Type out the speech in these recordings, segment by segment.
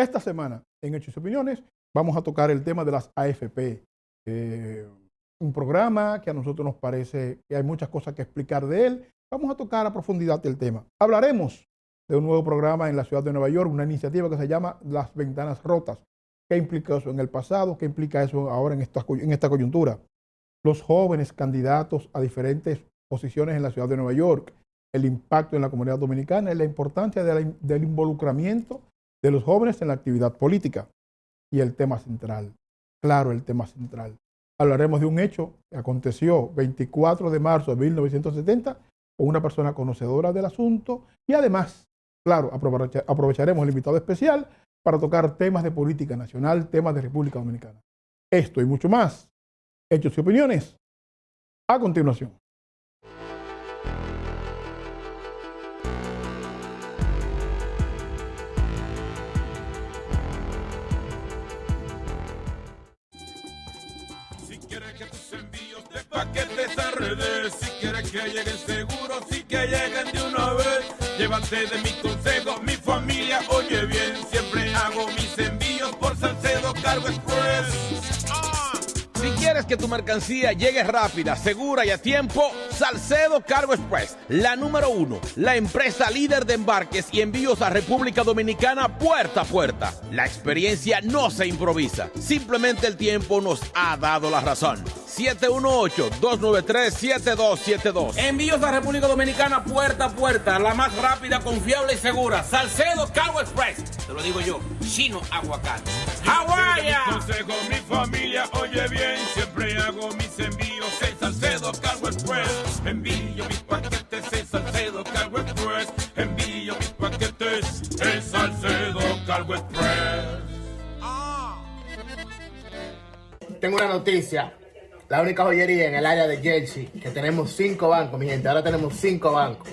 Esta semana, en Hechos y Opiniones, vamos a tocar el tema de las AFP. Un programa que a nosotros nos parece que hay muchas cosas que explicar de él. Vamos a tocar a profundidad el tema. Hablaremos de un nuevo programa en la ciudad de Nueva York, una iniciativa que se llama Las Ventanas Rotas. ¿Qué implica eso en el pasado? ¿Qué implica eso ahora en esta coyuntura? Los jóvenes candidatos a diferentes posiciones en la ciudad de Nueva York, el impacto en la comunidad dominicana y la importancia del involucramiento de los jóvenes en la actividad política. Y el tema central, claro, el tema central. Hablaremos de un hecho que aconteció 24 de marzo de 1970 con una persona conocedora del asunto y además, claro, aprovecharemos el invitado especial para tocar temas de política nacional, temas de República Dominicana. Esto y mucho más. Hechos y opiniones. A continuación. Si quieres que tus envíos de paquetes a redes, si quieres que lleguen seguros, si que lleguen de una vez, llévate de mi consejo, mi familia oye bien, siempre hago mis envíos por Salcedo Cargo Express. Si quieres que tu mercancía llegue rápida, segura y a tiempo, Salcedo Cargo Express, la número 1, la empresa líder de embarques y envíos a República Dominicana puerta a puerta. La experiencia no se improvisa, simplemente el tiempo nos ha dado la razón. 718-293-7272. Envíos a República Dominicana puerta a puerta, la más rápida, confiable y segura. Salcedo Cargo Express. Te lo digo yo, Chino Aguacate. ¡Hawái! Consejo, mi familia oye bien, siempre hago mis envíos en Salcedo Cargo Express. Envío mis paquetes en Salcedo Cargo Express. Envío mis paquetes en Salcedo Cargo Express. Tengo una noticia. La única joyería en el área de Jersey, que tenemos 5 bancos, mi gente. Ahora tenemos 5 bancos.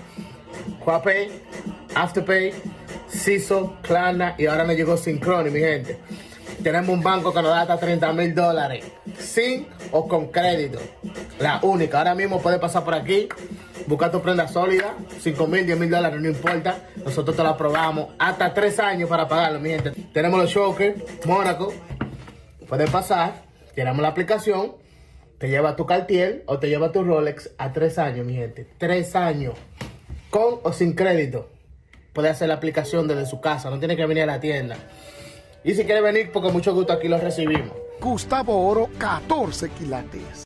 Quapay, Afterpay, CISO, Klarna y ahora nos llegó Synchrony, mi gente. Tenemos un banco que nos da hasta $30,000, sin o con crédito. La única. Ahora mismo puedes pasar por aquí, buscar tu prenda sólida, $5,000, $10,000, no importa. Nosotros te lo aprobamos. Hasta 3 años para pagarlo, mi gente. Tenemos los Shokers, Mónaco. Puedes pasar, tenemos la aplicación. Te lleva tu Cartier o te lleva tu Rolex a 3 años, mi gente. 3 años. Con o sin crédito. Puede hacer la aplicación desde su casa. No tiene que venir a la tienda. Y si quiere venir, porque mucho gusto aquí los recibimos. Gustavo Oro, 14 quilates.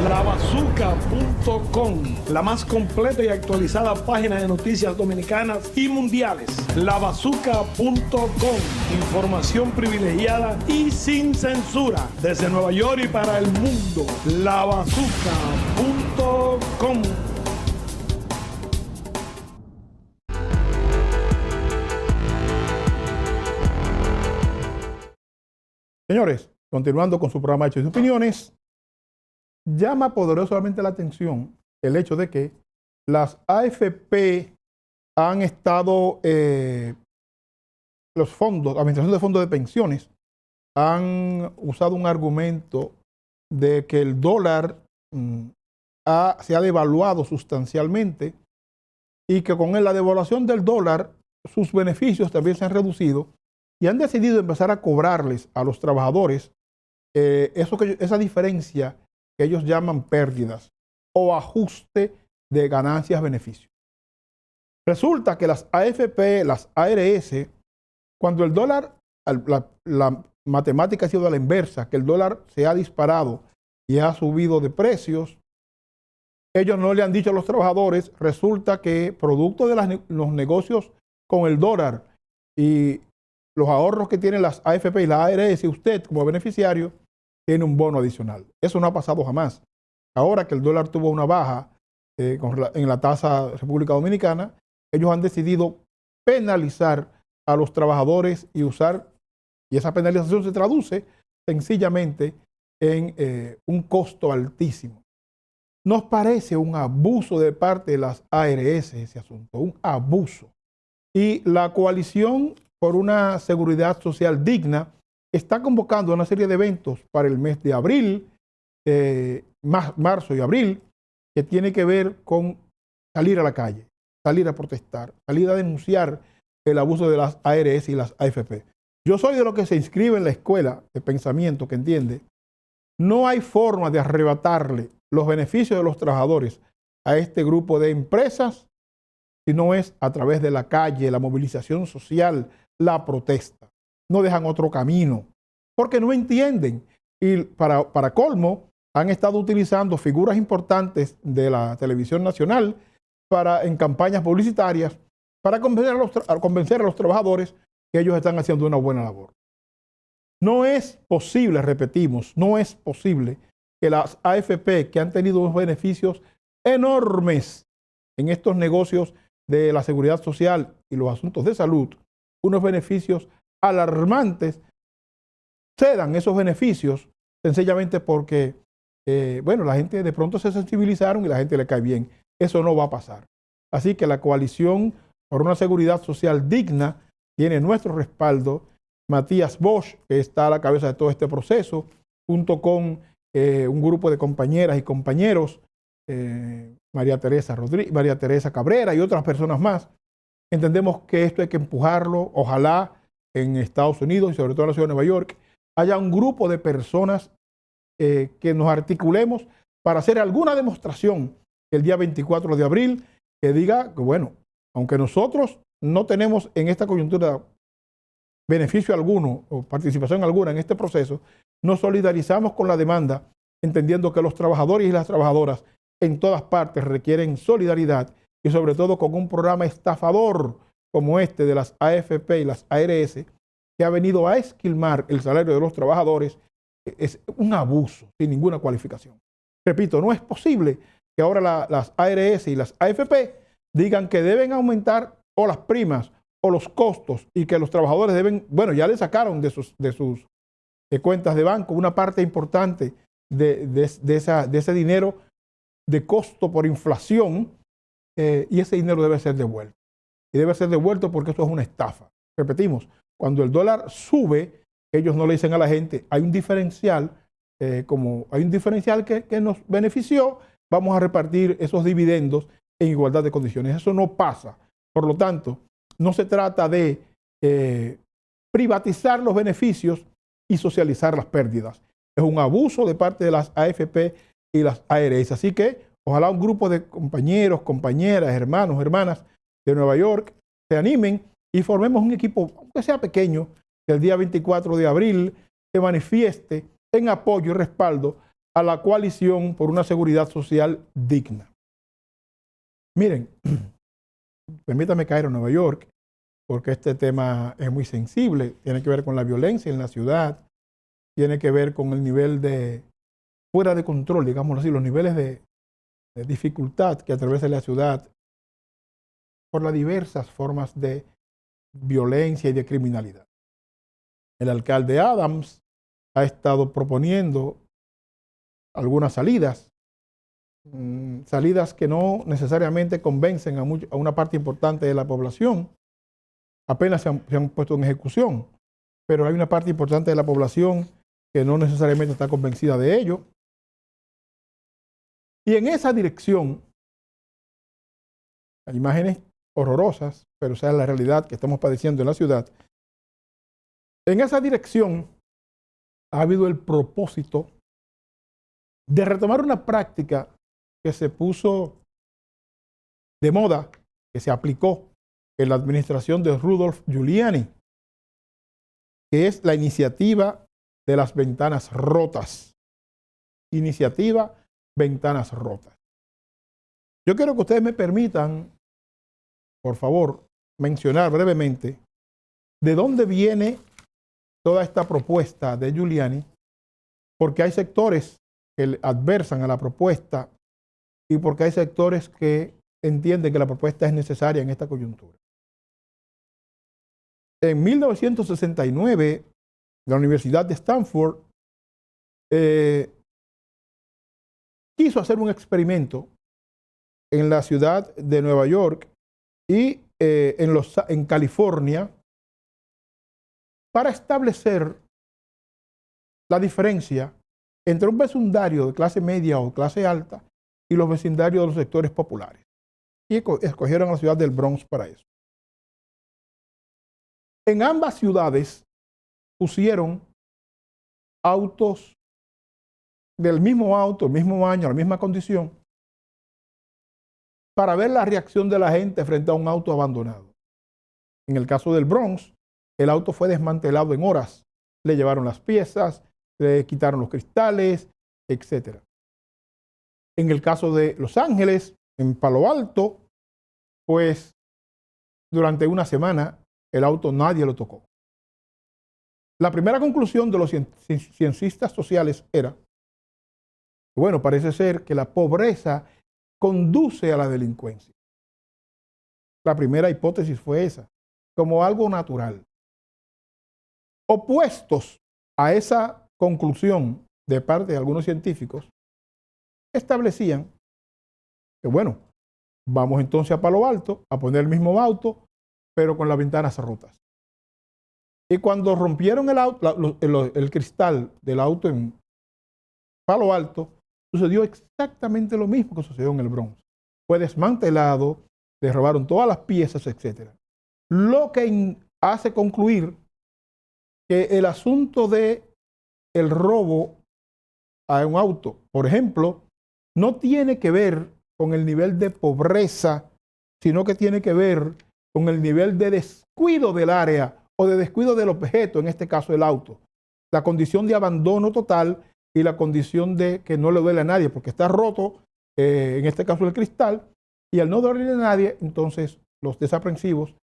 Lavazooka.com, la más completa y actualizada página de noticias dominicanas y mundiales. Lavazooka.com, información privilegiada y sin censura, desde Nueva York y para el mundo. Lavazooka.com. Señores, continuando con su programa Hechos y Opiniones, llama poderosamente la atención el hecho de que las AFP han estado, los fondos, la Administración de Fondos de Pensiones, han usado un argumento de que el dólar se ha devaluado sustancialmente y que con la devaluación del dólar sus beneficios también se han reducido y han decidido empezar a cobrarles a los trabajadores esa diferencia que ellos llaman pérdidas o ajuste de ganancias-beneficios. Resulta que las AFP, las ARS, cuando el dólar, la matemática ha sido a la inversa, que el dólar se ha disparado y ha subido de precios, ellos no le han dicho a los trabajadores, resulta que producto de los negocios con el dólar y los ahorros que tienen las AFP y las ARS, usted como beneficiario tiene un bono adicional. Eso no ha pasado jamás. Ahora que el dólar tuvo una baja en la tasa República Dominicana, ellos han decidido penalizar a los trabajadores y esa penalización se traduce sencillamente en un costo altísimo. Nos parece un abuso de parte de las ARS ese asunto, un abuso. Y la coalición por una seguridad social digna está convocando una serie de eventos para el mes de abril, marzo y abril, que tiene que ver con salir a la calle, salir a protestar, salir a denunciar el abuso de las ARS y las AFP. Yo soy de los que se inscribe en la escuela de pensamiento que entiende, no hay forma de arrebatarle los beneficios de los trabajadores a este grupo de empresas si no es a través de la calle, la movilización social, la protesta. No dejan otro camino, porque no entienden. Y para colmo, han estado utilizando figuras importantes de la televisión nacional en campañas publicitarias para convencer a los trabajadores que ellos están haciendo una buena labor. No es posible, repetimos, no es posible que las AFP, que han tenido unos beneficios enormes en estos negocios de la seguridad social y los asuntos de salud, unos beneficios alarmantes, cedan esos beneficios sencillamente porque, bueno, la gente de pronto se sensibilizaron y la gente le cae bien. Eso no va a pasar. Así que la coalición por una seguridad social digna tiene nuestro respaldo. Matías Bosch, que está a la cabeza de todo este proceso, junto con un grupo de compañeras y compañeros, María Teresa Cabrera y otras personas más. Entendemos que esto hay que empujarlo. Ojalá en Estados Unidos y sobre todo en la ciudad de Nueva York haya un grupo de personas que nos articulemos para hacer alguna demostración el día 24 de abril que diga que, bueno, aunque nosotros no tenemos en esta coyuntura beneficio alguno o participación alguna en este proceso, nos solidarizamos con la demanda, entendiendo que los trabajadores y las trabajadoras en todas partes requieren solidaridad y sobre todo con un programa estafador como este de las AFP y las ARS, que ha venido a esquilmar el salario de los trabajadores. Es un abuso sin ninguna cualificación. Repito, no es posible que ahora las ARS y las AFP digan que deben aumentar o las primas o los costos y que los trabajadores deben, bueno, ya le sacaron de sus cuentas de banco una parte importante de ese dinero de costo por inflación, y ese dinero debe ser devuelto. Y debe ser devuelto porque eso es una estafa. Repetimos, cuando el dólar sube, ellos no le dicen a la gente, hay un diferencial, como hay un diferencial que nos benefició, vamos a repartir esos dividendos en igualdad de condiciones. Eso no pasa. Por lo tanto, no se trata de privatizar los beneficios y socializar las pérdidas. Es un abuso de parte de las AFP y las ARS. Así que ojalá un grupo de compañeros, compañeras, hermanos, hermanas de Nueva York se animen y formemos un equipo, aunque sea pequeño, que el día 24 de abril se manifieste en apoyo y respaldo a la coalición por una seguridad social digna. Miren, permítame caer en Nueva York, porque este tema es muy sensible, tiene que ver con la violencia en la ciudad, tiene que ver con el nivel de fuera de control, digámoslo así, los niveles de dificultad que atraviesa la ciudad por las diversas formas de violencia y de criminalidad. El alcalde Adams ha estado proponiendo algunas salidas, salidas que no necesariamente convencen a una parte importante de la población, apenas se han puesto en ejecución, pero hay una parte importante de la población que no necesariamente está convencida de ello. Y en esa dirección, hay imágenes horrorosas, pero esa es la realidad que estamos padeciendo en la ciudad. En esa dirección ha habido el propósito de retomar una práctica que se puso de moda, que se aplicó en la administración de Rudolph Giuliani, que es la iniciativa de las ventanas rotas. Iniciativa Ventanas Rotas. Yo quiero que ustedes me permitan, por favor, mencionar brevemente de dónde viene toda esta propuesta de Giuliani, porque hay sectores que adversan a la propuesta y porque hay sectores que entienden que la propuesta es necesaria en esta coyuntura. En 1969, la Universidad de Stanford quiso hacer un experimento en la ciudad de Nueva York y en California para establecer la diferencia entre un vecindario de clase media o clase alta y los vecindarios de los sectores populares. Y escogieron la ciudad del Bronx para eso. En ambas ciudades pusieron autos del mismo auto, el mismo año, la misma condición, para ver la reacción de la gente frente a un auto abandonado. En el caso del Bronx, el auto fue desmantelado en horas. Le llevaron las piezas, le quitaron los cristales, etc. En el caso de Los Ángeles, en Palo Alto, pues durante una semana el auto nadie lo tocó. La primera conclusión de los cientistas sociales era, bueno, parece ser que la pobreza conduce a la delincuencia. La primera hipótesis fue esa, como algo natural. Opuestos a esa conclusión de parte de algunos científicos, establecían que, bueno, vamos entonces a Palo Alto a poner el mismo auto, pero con las ventanas rotas. Y cuando rompieron el cristal del auto en Palo Alto, sucedió exactamente lo mismo que sucedió en el Bronx. Fue desmantelado, le robaron todas las piezas, etc. Lo que hace concluir que el asunto de el robo a un auto, por ejemplo, no tiene que ver con el nivel de pobreza, sino que tiene que ver con el nivel de descuido del área o de descuido del objeto, en este caso el auto. La condición de abandono total y la condición de que no le duele a nadie porque está roto, en este caso el cristal, y al no dolerle a nadie, entonces los desaprensivos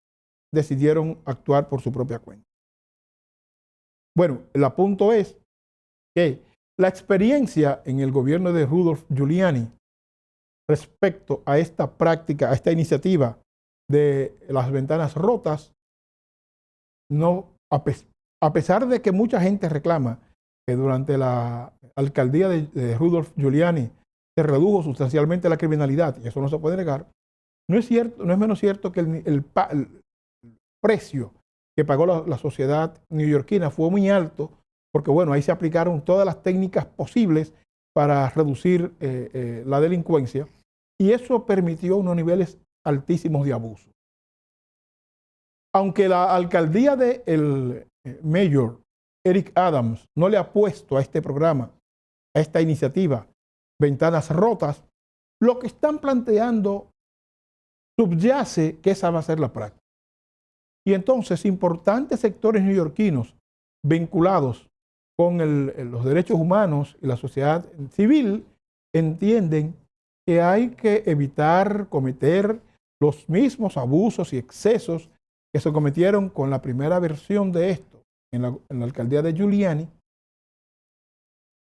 decidieron actuar por su propia cuenta. Bueno, el apunto es que la experiencia en el gobierno de Rudolph Giuliani respecto a esta práctica, a esta iniciativa de las ventanas rotas, no, a pesar de que mucha gente reclama que durante la alcaldía de Rudolph Giuliani se redujo sustancialmente la criminalidad, y eso no se puede negar, no es cierto, no es menos cierto que el precio que pagó la sociedad neoyorquina fue muy alto, porque bueno, ahí se aplicaron todas las técnicas posibles para reducir la delincuencia, y eso permitió unos niveles altísimos de abuso. Aunque la alcaldía del mayor Eric Adams no le ha puesto a este programa, a esta iniciativa, ventanas rotas, lo que están planteando subyace que esa va a ser la práctica. Y entonces importantes sectores neoyorquinos vinculados con los derechos humanos y la sociedad civil entienden que hay que evitar cometer los mismos abusos y excesos que se cometieron con la primera versión de esto en la alcaldía de Giuliani,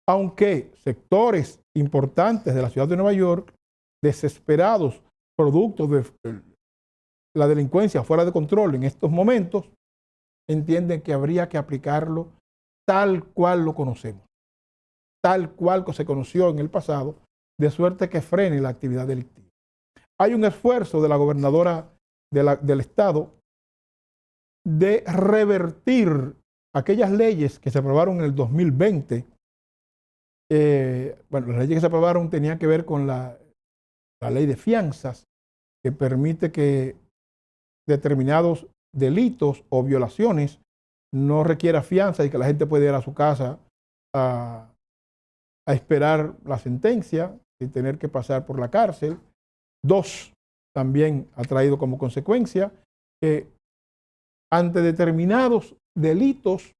aunque sectores importantes de la ciudad de Nueva York, desesperados producto de la delincuencia fuera de control en estos momentos, entienden que habría que aplicarlo tal cual lo conocemos, tal cual se conoció en el pasado, de suerte que frene la actividad delictiva. Hay un esfuerzo de la gobernadora del estado de revertir aquellas leyes que se aprobaron en el 2020. Bueno, las leyes que se aprobaron tenían que ver con la ley de fianzas, que permite que determinados delitos o violaciones no requiera fianza y que la gente puede ir a su casa a esperar la sentencia sin tener que pasar por la cárcel. Dos, también ha traído como consecuencia que ante determinados delitos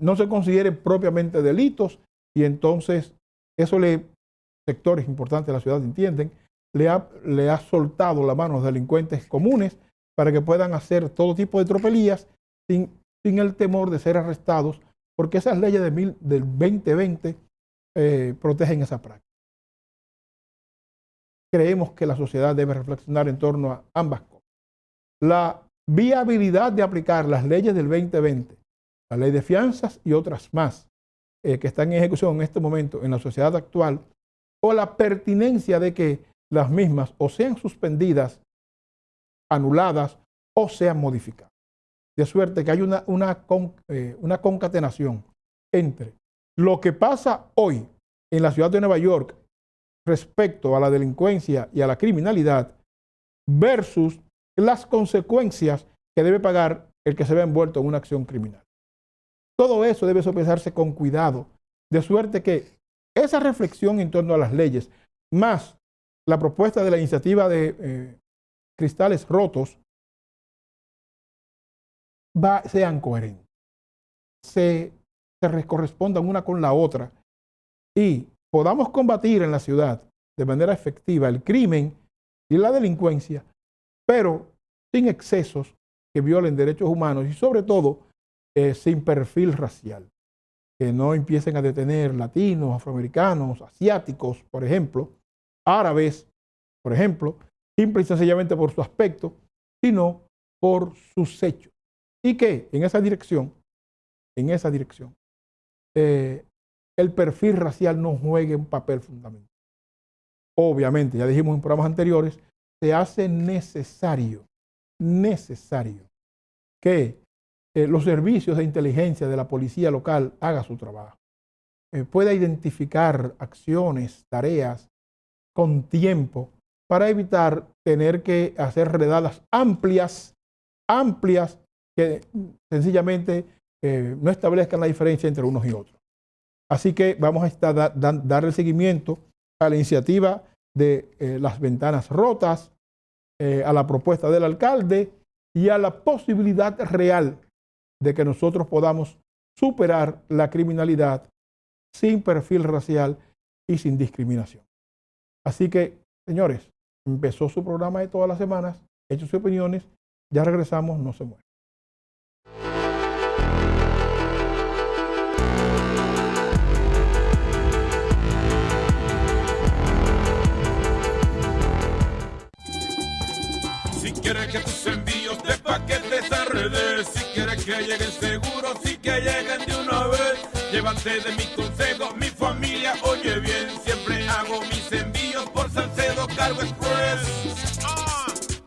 no se consideren propiamente delitos, y entonces eso sectores importantes de la ciudad entienden, le ha soltado la mano a los delincuentes comunes para que puedan hacer todo tipo de tropelías sin el temor de ser arrestados, porque esas leyes del 2020 protegen esa práctica. Creemos que la sociedad debe reflexionar en torno a ambas cosas. La viabilidad de aplicar las leyes del 2020, la ley de fianzas y otras más que están en ejecución en este momento en la sociedad actual, o la pertinencia de que las mismas o sean suspendidas, anuladas o sean modificadas. De suerte que hay una concatenación entre lo que pasa hoy en la ciudad de Nueva York respecto a la delincuencia y a la criminalidad versus las consecuencias que debe pagar el que se ve envuelto en una acción criminal. Todo eso debe sopesarse con cuidado, de suerte que esa reflexión en torno a las leyes, más la propuesta de la iniciativa de cristales rotos, sean coherentes, se correspondan una con la otra y podamos combatir en la ciudad de manera efectiva el crimen y la delincuencia, pero sin excesos que violen derechos humanos y sobre todo sin perfil racial. Que no empiecen a detener latinos, afroamericanos, asiáticos, por ejemplo, árabes, por ejemplo, simple y sencillamente por su aspecto, sino por sus hechos. Y que en esa dirección, el perfil racial no juegue un papel fundamental. Obviamente, ya dijimos en programas anteriores, se hace necesario que los servicios de inteligencia de la policía local hagan su trabajo. Pueda identificar acciones, tareas con tiempo para evitar tener que hacer redadas amplias que sencillamente no establezcan la diferencia entre unos y otros. Así que vamos a darle seguimiento a la iniciativa de las ventanas rotas, a la propuesta del alcalde y a la posibilidad real de que nosotros podamos superar la criminalidad sin perfil racial y sin discriminación. Así que, señores, empezó su programa de todas las semanas, Hechos y Opiniones, ya regresamos, no se muevan. Si quieres que tus envíos de paquetes a redes, si quieres que lleguen seguros, si que lleguen de una vez, llévate de mi consejo, mi familia, oye bien, siempre hago mis envíos por Salcedo Cargo Express.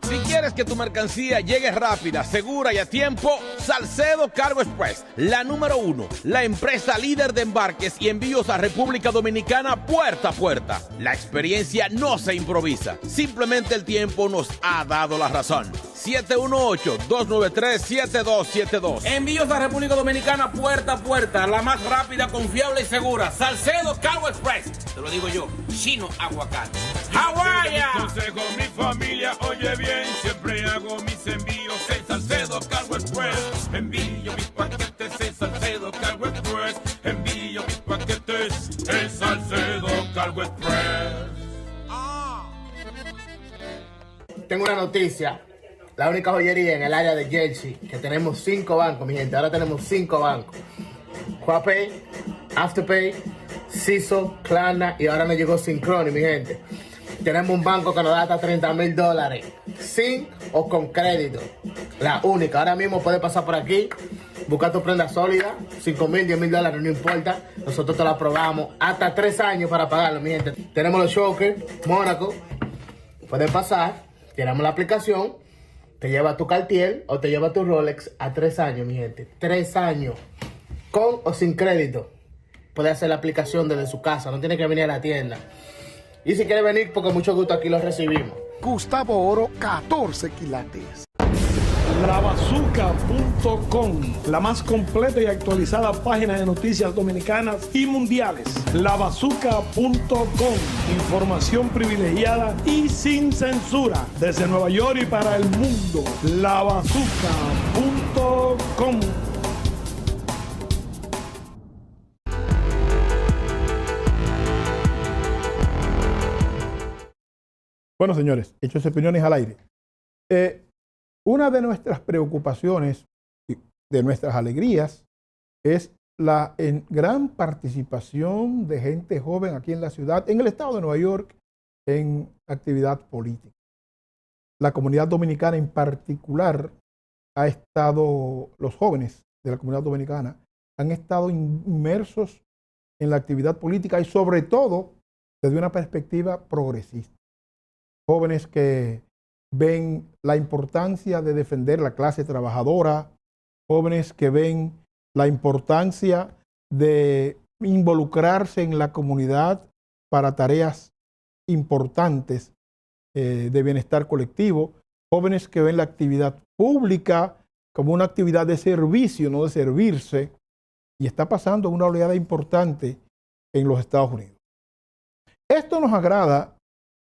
Si quieres que tu mercancía llegue rápida, segura y a tiempo, Salcedo Cargo Express, la número 1, la empresa líder de embarques y envíos a República Dominicana puerta a puerta. La experiencia no se improvisa, simplemente el tiempo nos ha dado la razón. 718-293-7272. Envíos a República Dominicana puerta a puerta, la más rápida, confiable y segura. Salcedo Cargo Express, te lo digo yo, Chino Aguacate. ¡Hawái! Mi consejo, mi familia, oye bien, siempre hago mis envíos en Salcedo Cargo Express. Envío mis paquetes en Salcedo Cargo Express. Envío mis paquetes en Salcedo Cargo Express. Tengo una noticia. La única joyería en el área de Jersey que tenemos 5 bancos, mi gente. Ahora tenemos 5 bancos. Quapay, Afterpay, Ciso, Klarna y ahora me llegó Synchrony, mi gente. Tenemos un banco que nos da hasta $30,000 sin o con crédito. La única. Ahora mismo puedes pasar por aquí, buscar tu prenda sólida, $5,000, $10,000, no importa. Nosotros te la aprobamos hasta 3 años para pagarlo, mi gente. Tenemos los Shokers, Mónaco. Puedes pasar, tiramos la aplicación, te lleva tu Cartier o te lleva tu Rolex a 3 años, mi gente. 3 años. Con o sin crédito. Puede hacer la aplicación desde su casa, no tiene que venir a la tienda. Y si quiere venir, porque mucho gusto aquí lo recibimos. Gustavo Oro, 14 quilates. Lavazuca.com, la más completa y actualizada página de noticias dominicanas y mundiales. Lavazuca.com, información privilegiada y sin censura, desde Nueva York y para el mundo. Lavazuca.com. Bueno, señores, Hechos y Opiniones al aire. Una de nuestras preocupaciones, de nuestras alegrías, es la gran participación de gente joven aquí en la ciudad, en el estado de Nueva York, en actividad política. La comunidad dominicana en particular los jóvenes de la comunidad dominicana han estado inmersos en la actividad política y sobre todo desde una perspectiva progresista. Jóvenes que ven la importancia de defender la clase trabajadora, jóvenes que ven la importancia de involucrarse en la comunidad para tareas importantes de bienestar colectivo, jóvenes que ven la actividad pública como una actividad de servicio, no de servirse, y está pasando una oleada importante en los Estados Unidos. Esto nos agrada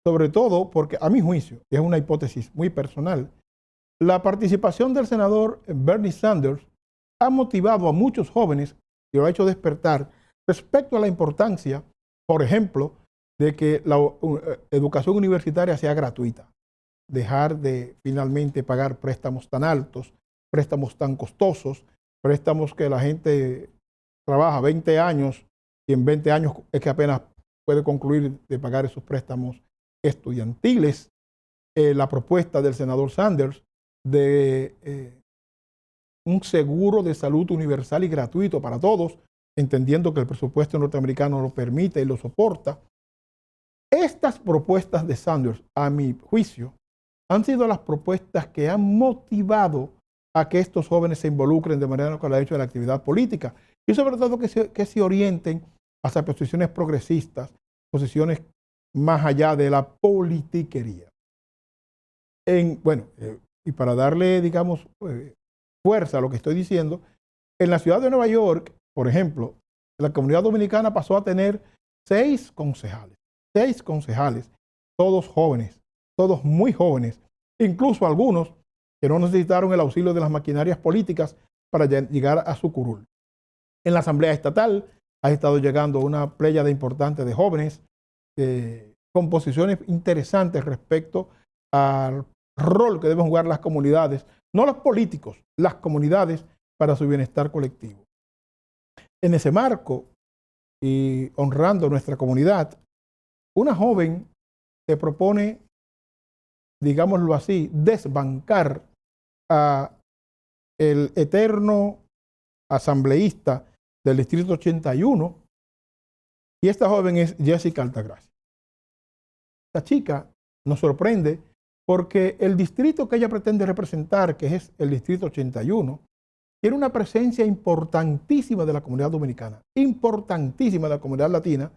sobre todo porque, a mi juicio, y es una hipótesis muy personal, la participación del senador Bernie Sanders ha motivado a muchos jóvenes y lo ha hecho despertar respecto a la importancia, por ejemplo, de que la educación universitaria sea gratuita. Dejar de finalmente pagar préstamos tan altos, préstamos tan costosos, préstamos que la gente trabaja 20 años y en 20 años es que apenas puede concluir de pagar esos préstamos estudiantiles. La propuesta del senador Sanders de un seguro de salud universal y gratuito para todos, entendiendo que el presupuesto norteamericano lo permite y lo soporta. Estas propuestas de Sanders, a mi juicio, han sido las propuestas que han motivado a que estos jóvenes se involucren de manera que lo ha hecho en la actividad política y sobre todo que se orienten hacia posiciones progresistas, posiciones más allá de la politiquería. Y para darle, digamos, fuerza a lo que estoy diciendo, en la ciudad de Nueva York, por ejemplo, la comunidad dominicana pasó a tener 6 concejales, todos jóvenes, todos muy jóvenes, incluso algunos que no necesitaron el auxilio de las maquinarias políticas para llegar a su curul. En la Asamblea Estatal ha estado llegando una pléyade importante de jóvenes con posiciones interesantes respecto al rol que deben jugar las comunidades, no los políticos, las comunidades para su bienestar colectivo. En ese marco, y honrando nuestra comunidad, una joven se propone, digámoslo así, desbancar a el eterno asambleísta del Distrito 81, y esta joven es Jessica Altagracia. Esta chica nos sorprende porque el distrito que ella pretende representar, que es el Distrito 81, tiene una presencia importantísima de la comunidad dominicana, importantísima de la comunidad latina,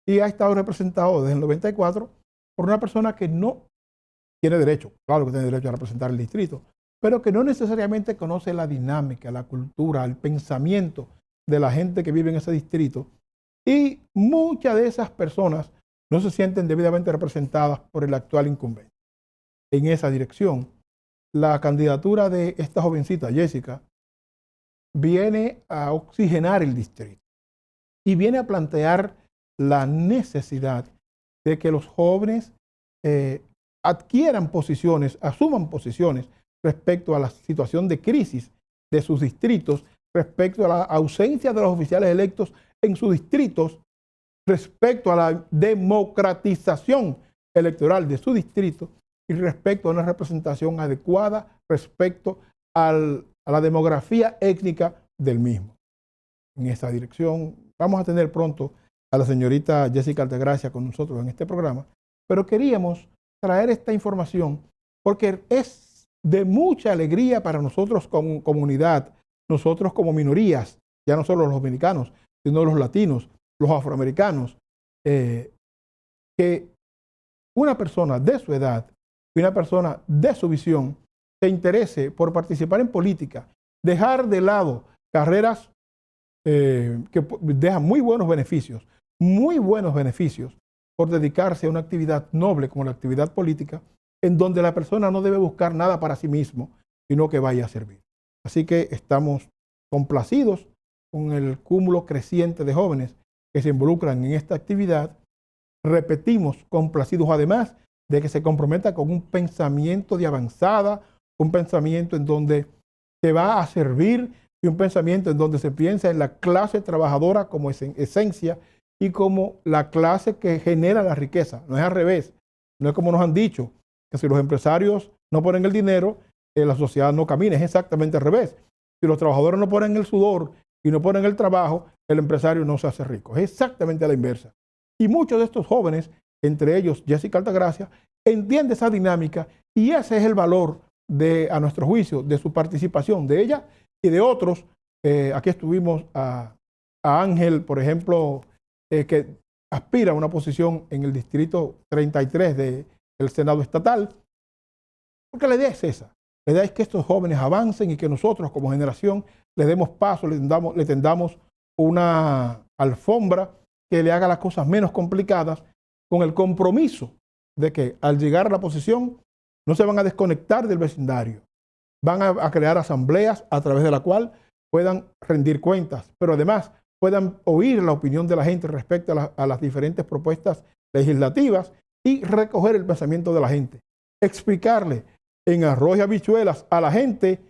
y ha estado representado desde el 94 por una persona que no tiene derecho, claro que tiene derecho a representar el distrito, pero que no necesariamente conoce la dinámica, la cultura, el pensamiento de la gente que vive en ese distrito, y muchas de esas personas no se sienten debidamente representadas por el actual incumbente. En esa dirección, la candidatura de esta jovencita, Jessica, viene a oxigenar el distrito y viene a plantear la necesidad de que los jóvenes adquieran posiciones, asuman posiciones respecto a la situación de crisis de sus distritos, respecto a la ausencia de los oficiales electos en sus distritos, respecto a la democratización electoral de su distrito y respecto a una representación adecuada respecto a la demografía étnica del mismo. En esa dirección vamos a tener pronto a la señorita Jessica Altagracia con nosotros en este programa, pero queríamos traer esta información porque es de mucha alegría para nosotros como comunidad, nosotros como minorías, ya no solo los dominicanos, sino los latinos, los afroamericanos, que una persona de su edad y una persona de su visión se interese por participar en política, dejar de lado carreras que dejan muy buenos beneficios por dedicarse a una actividad noble como la actividad política, en donde la persona no debe buscar nada para sí mismo, sino que vaya a servir. Así que estamos complacidos con el cúmulo creciente de jóvenes que se involucran en esta actividad. Repetimos, complacidos además de que se comprometa con un pensamiento de avanzada, un pensamiento en donde se va a servir y un pensamiento en donde se piensa en la clase trabajadora como esencia y como la clase que genera la riqueza. No es al revés, no es como nos han dicho, que si los empresarios no ponen el dinero, la sociedad no camina, es exactamente al revés. Si los trabajadores no ponen el sudor y no ponen el trabajo, el empresario no se hace rico. Es exactamente a la inversa. Y muchos de estos jóvenes, entre ellos Jessica Altagracia, entienden esa dinámica y ese es el valor a nuestro juicio, de su participación, de ella y de otros. Aquí estuvimos a Ángel, por ejemplo, que aspira a una posición en el distrito 33 del Senado estatal, porque la idea es esa. La idea es que estos jóvenes avancen y que nosotros como generación le demos paso, le tendamos una alfombra que le haga las cosas menos complicadas, con el compromiso de que al llegar a la posición no se van a desconectar del vecindario. Van a crear asambleas a través de la cual puedan rendir cuentas, pero además puedan oír la opinión de la gente respecto a las diferentes propuestas legislativas y recoger el pensamiento de la gente. Explicarle en arroz y habichuelas a la gente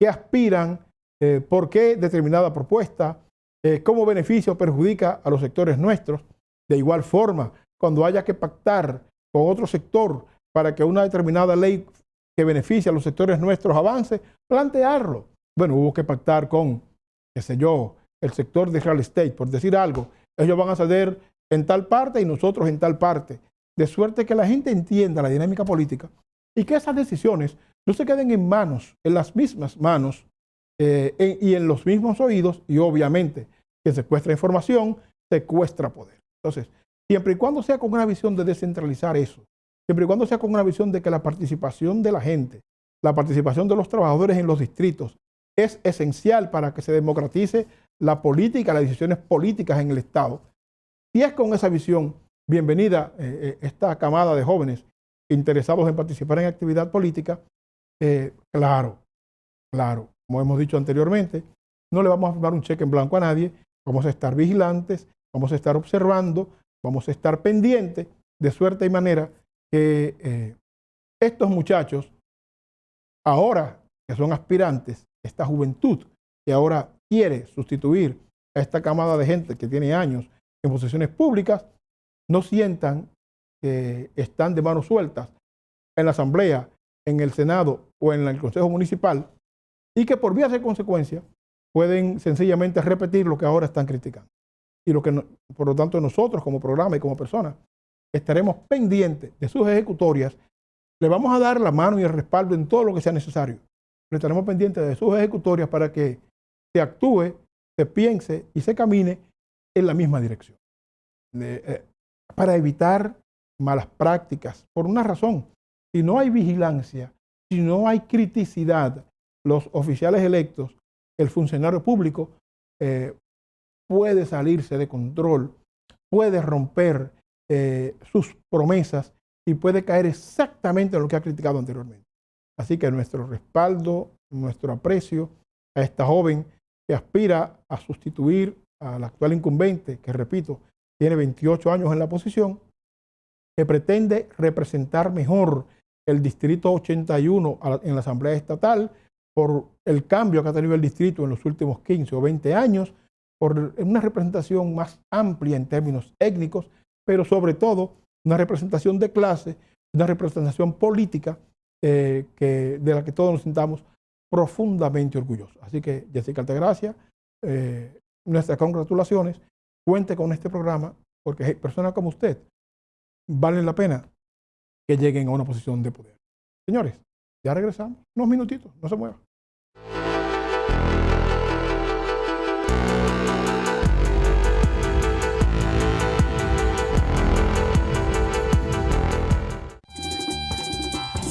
qué aspiran, por qué determinada propuesta, cómo beneficia o perjudica a los sectores nuestros. De igual forma, cuando haya que pactar con otro sector para que una determinada ley que beneficie a los sectores nuestros avance, plantearlo. Bueno, hubo que pactar con, qué sé yo, el sector de real estate, por decir algo. Ellos van a ceder en tal parte y nosotros en tal parte. De suerte que la gente entienda la dinámica política y que esas decisiones no se queden en manos, en las mismas manos y en los mismos oídos, y obviamente que secuestra información, secuestra poder. Entonces, siempre y cuando sea con una visión de descentralizar eso, siempre y cuando sea con una visión de que la participación de la gente, la participación de los trabajadores en los distritos es esencial para que se democratice la política, las decisiones políticas en el Estado. Si es con esa visión, bienvenida esta camada de jóvenes interesados en participar en actividad política. Claro, como hemos dicho anteriormente, no le vamos a firmar un cheque en blanco a nadie, vamos a estar vigilantes, vamos a estar observando, vamos a estar pendientes, de suerte y manera que estos muchachos, ahora que son aspirantes, esta juventud que ahora quiere sustituir a esta camada de gente que tiene años en posiciones públicas, no sientan que están de manos sueltas en la Asamblea, en el Senado o en el Consejo Municipal, y que por vías de consecuencia pueden sencillamente repetir lo que ahora están criticando. Y lo que, por lo tanto, nosotros como programa y como personas estaremos pendientes de sus ejecutorias. Le vamos a dar la mano y el respaldo en todo lo que sea necesario, pero estaremos pendientes de sus ejecutorias para que se actúe, se piense y se camine en la misma dirección. Para evitar malas prácticas, por una razón: si no hay vigilancia, si no hay criticidad, los oficiales electos, el funcionario público puede salirse de control, puede romper sus promesas y puede caer exactamente en lo que ha criticado anteriormente. Así que nuestro respaldo, nuestro aprecio a esta joven que aspira a sustituir al actual incumbente, que repito, tiene 28 años en la posición, que pretende representar mejor el Distrito 81 en la Asamblea Estatal por el cambio que ha tenido el distrito en los últimos 15 o 20 años, por una representación más amplia en términos étnicos, pero sobre todo una representación de clase, una representación política de la que todos nos sintamos profundamente orgullosos. Así que, Jessica Altagracia, nuestras congratulaciones. Cuente con este programa, porque personas como usted valen la pena que lleguen a una posición de poder. Señores, ya regresamos. Unos minutitos, no se muevan.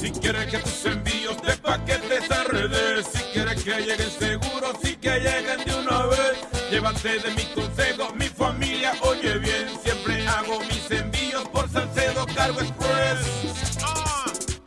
Si quieres que tus envíos de paquetes a redes, si quieres que lleguen seguros, si que lleguen de una vez, llévate de mi consejo, mi familia oye bien, siempre hago mis envíos por Salcedo Cargo Express.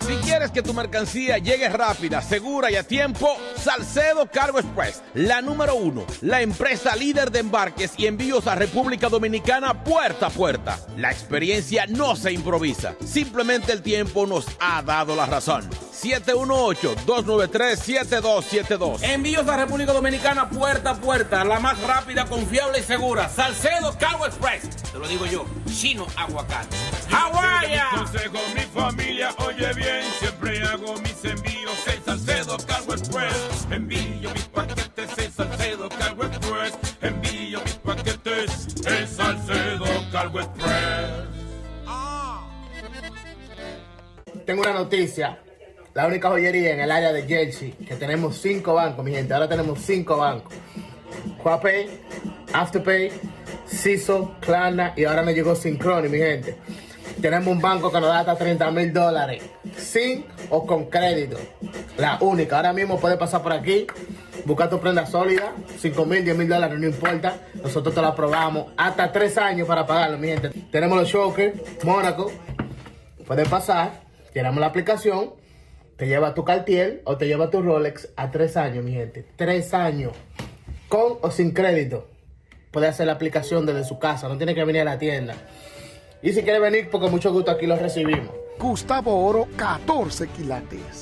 Si quieres que tu mercancía llegue rápida, segura y a tiempo, Salcedo Cargo Express, la número 1, la empresa líder de embarques y envíos a República Dominicana puerta a puerta. La experiencia no se improvisa, simplemente el tiempo nos ha dado la razón. 718-293-7272. Envíos a República Dominicana puerta a puerta, la más rápida, confiable y segura. Salcedo Cargo Express. Te lo digo yo, Chino Aguacate. ¡Hawái! Mi consejo, mi familia oye bien, siempre hago mis envíos en Salcedo Cargo Express. Envío mis paquetes en Salcedo Cargo Express. Envío mis paquetes en Salcedo Cargo Express. Tengo una noticia. La única joyería en el área de Jersey que tenemos 5 bancos, mi gente. Ahora tenemos 5 bancos. Quapay, Afterpay, CISO, Klarna y ahora me llegó Synchrony, mi gente. Tenemos un banco que nos da hasta $30,000, sin o con crédito. La única. Ahora mismo puede pasar por aquí Busca tu prenda sólida, 5 mil, 10 mil dólares, no importa. Nosotros te la aprobamos hasta 3 años para pagarlo, mi gente. Tenemos los Showkers, Mónaco. Puedes pasar, tiramos la aplicación, te lleva tu Cartier o te lleva tu Rolex a 3 años, mi gente. 3 años, con o sin crédito. Puede hacer la aplicación desde su casa, no tiene que venir a la tienda. Y si quiere venir, pues con mucho gusto aquí los recibimos. Gustavo Oro, 14 quilates.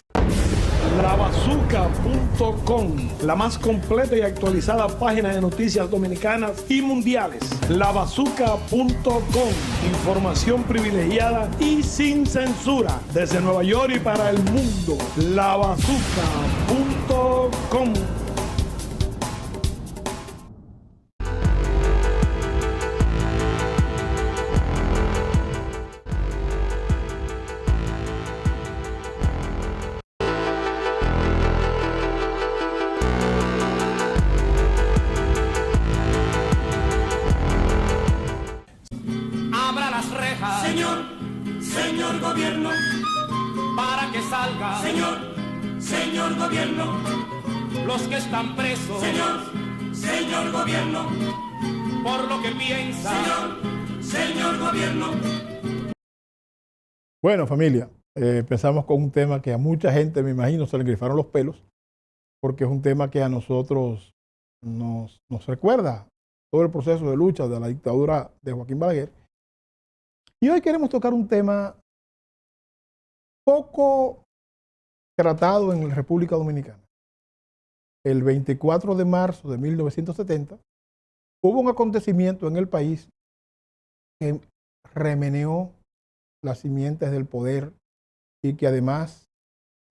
Lavazuca.com, la más completa y actualizada página de noticias dominicanas y mundiales. Lavazuca.com, información privilegiada y sin censura, desde Nueva York y para el mundo. Lavazuca.com. Abra las rejas, señor gobierno, para que salga, señor gobierno, los que están presos, señor gobierno, por lo que piensa, señor gobierno. Bueno, familia, empezamos con un tema que a mucha gente, me imagino, se le engrifaron los pelos, porque es un tema que a nosotros nos recuerda todo el proceso de lucha de la dictadura de Joaquín Balaguer. Y hoy queremos tocar un tema poco tratado en la República Dominicana. El 24 de marzo de 1970 hubo un acontecimiento en el país que remeneó las simientes del poder y que además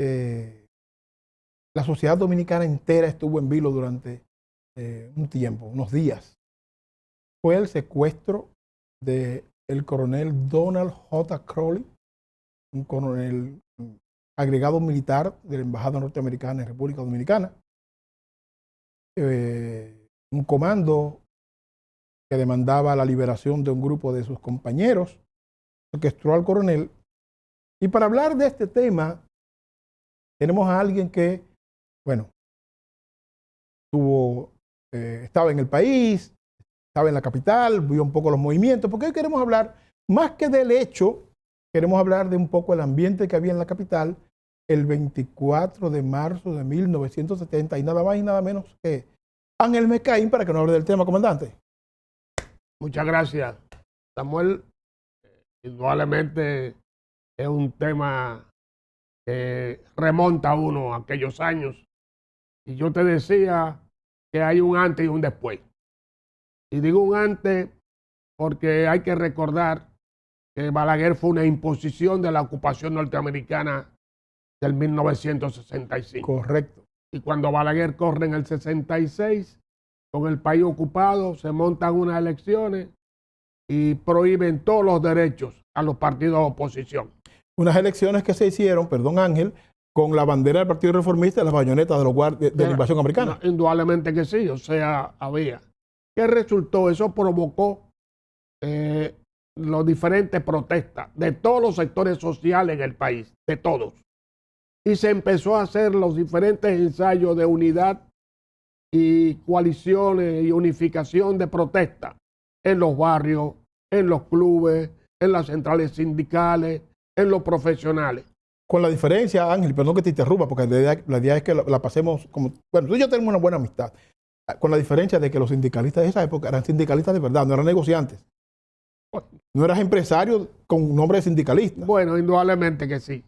la sociedad dominicana entera estuvo en vilo durante un tiempo, unos días. Fue el secuestro del coronel Donald J. Crowley, un coronel agregado militar de la Embajada Norteamericana en República Dominicana. Un comando que demandaba la liberación de un grupo de sus compañeros, secuestró al coronel. Y para hablar de este tema, tenemos a alguien que, bueno, estaba en el país, estaba en la capital, vio un poco los movimientos, porque hoy queremos hablar, más que del hecho, queremos hablar de un poco el ambiente que había en la capital el 24 de marzo de 1970, y nada más y nada menos que Ángel Mecaín para que nos hable del tema, comandante. Muchas gracias, Samuel. Indudablemente es un tema que remonta a uno a aquellos años. Y yo te decía que hay un antes y un después. Y digo un antes porque hay que recordar que Balaguer fue una imposición de la ocupación norteamericana del 1965. Correcto. Y cuando Balaguer corre en el 66, con el país ocupado, se montan unas elecciones y prohíben todos los derechos a los partidos de oposición. Unas elecciones que se hicieron, perdón Ángel, con la bandera del Partido Reformista y las bayonetas de los guardias de la invasión americana. No, indudablemente que sí, o sea, había. ¿Qué resultó? Eso provocó las diferentes protestas de todos los sectores sociales en el país, de todos. Y se empezó a hacer los diferentes ensayos de unidad y coaliciones y unificación de protesta en los barrios, en los clubes, en las centrales sindicales, en los profesionales. Con la diferencia, Ángel, perdón que te interrumpa, porque la idea es que la pasemos como... Bueno, tú y yo tenemos una buena amistad. Con la diferencia de que los sindicalistas de esa época eran sindicalistas de verdad, no eran negociantes. No eras empresario con nombre de sindicalista. Bueno, indudablemente que sí.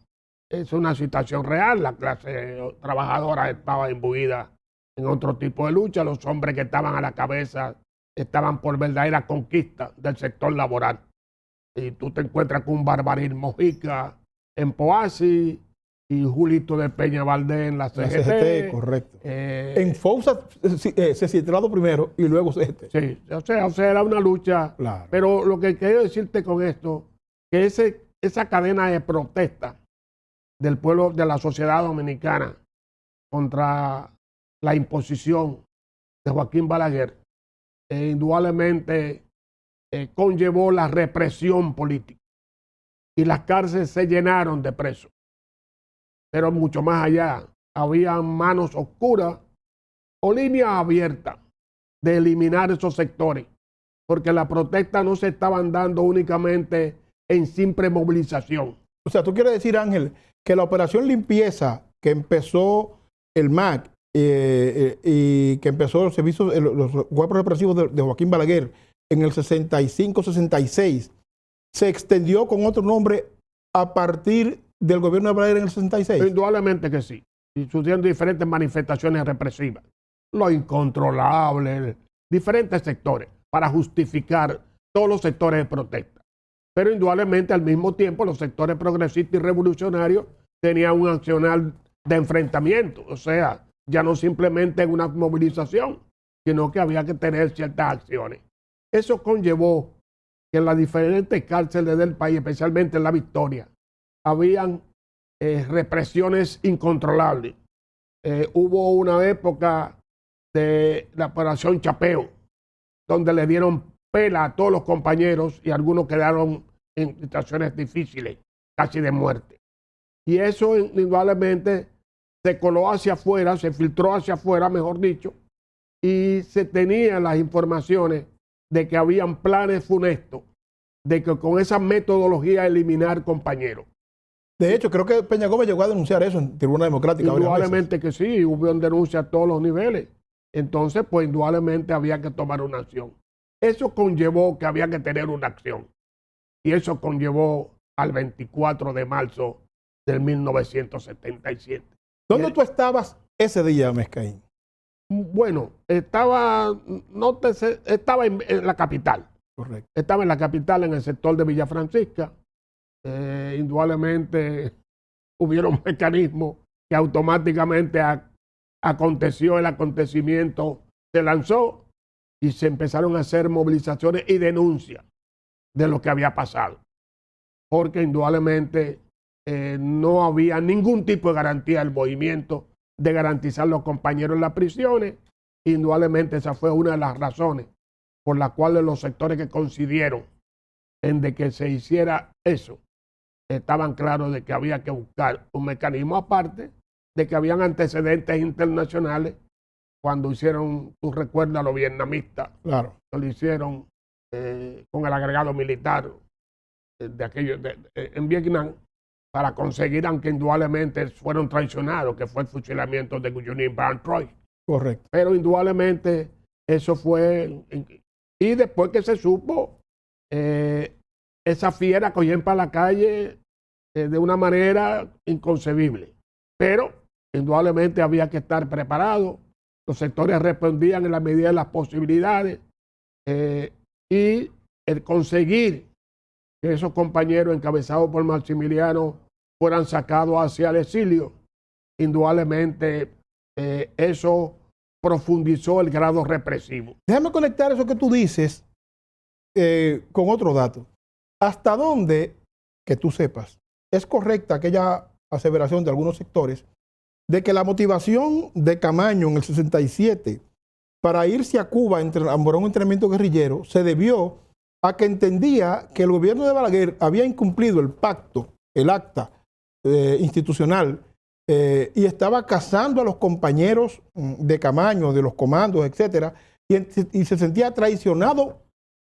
Es una situación real. La clase trabajadora estaba imbuida en otro tipo de lucha. Los hombres que estaban a la cabeza estaban por verdadera conquista del sector laboral. Y tú te encuentras con un Barbaril Mojica en Poasi y Julito de Peña Valdés en la CGT. Correcto. En FOUSA se situado primero y luego CGT. Sí, o sea, era una lucha. Claro. Pero lo que quiero decirte con esto, que esa cadena de protesta del pueblo, de la sociedad dominicana contra la imposición de Joaquín Balaguer, indudablemente conllevó la represión política. Y las cárceles se llenaron de presos. Pero mucho más allá, había manos oscuras o línea abierta de eliminar esos sectores, porque las protestas no se estaban dando únicamente en simple movilización. O sea, tú quieres decir, Ángel, que la operación limpieza que empezó el MAC y que empezó los servicios, los cuerpos represivos de Joaquín Balaguer en el 65-66, se extendió con otro nombre a partir del gobierno de Balaguer en el 66. Indudablemente que sí. Y sucedieron diferentes manifestaciones represivas. Lo incontrolable, diferentes sectores, para justificar todos los sectores de protesta. Pero indudablemente al mismo tiempo los sectores progresistas y revolucionarios tenían un accionar de enfrentamiento. O sea, ya no simplemente una movilización, sino que había que tener ciertas acciones. Eso conllevó que en las diferentes cárceles del país, especialmente en La Victoria, habían represiones incontrolables. Hubo una época de la operación Chapeo, donde le dieron pela a todos los compañeros y algunos quedaron en situaciones difíciles, casi de muerte. Y eso indudablemente se coló hacia afuera, se filtró hacia afuera, mejor dicho, y se tenían las informaciones de que habían planes funestos, de que con esa metodología eliminar compañeros. De hecho, creo que Peña Gómez llegó a denunciar eso en Tribuna Democrática. Indudablemente que sí, hubo denuncia a todos los niveles. Entonces, pues indudablemente había que tomar una acción. Eso conllevó que había que tener una acción. Y eso conllevó al 24 de marzo del 1977. ¿Dónde tú estabas ese día, Mescaín? Bueno, estaba en la capital. Correcto. Estaba en la capital, en el sector de Villa Francisca. Indudablemente hubieron mecanismos que automáticamente aconteció el acontecimiento, se lanzó y se empezaron a hacer movilizaciones y denuncias de lo que había pasado. Porque indudablemente no había ningún tipo de garantía del movimiento de garantizar los compañeros en las prisiones. Indudablemente esa fue una de las razones por las cuales los sectores que coincidieron en de que se hiciera eso estaban claros de que había que buscar un mecanismo aparte, de que habían antecedentes internacionales cuando hicieron, tú recuerdas a los vietnamistas, claro, lo hicieron con el agregado militar en Vietnam para conseguir, aunque indudablemente fueron traicionados, que fue el fusilamiento de Guyonin Van Troy. Correcto. Pero indudablemente eso fue, y después que se supo, esa fiera cogían para la calle de una manera inconcebible. Pero indudablemente había que estar preparado. Los sectores respondían en la medida de las posibilidades y el conseguir que esos compañeros encabezados por Maximiliano fueran sacados hacia el exilio, indudablemente eso profundizó el grado represivo. Déjame conectar eso que tú dices con otro dato. ¿Hasta dónde, que tú sepas, es correcta aquella aseveración de algunos sectores de que la motivación de Camaño en el 67 para irse a Cuba por un entrenamiento guerrillero se debió a que entendía que el gobierno de Balaguer había incumplido el pacto, el acta institucional, y estaba cazando a los compañeros de Camaño, de los comandos, etcétera, y se sentía traicionado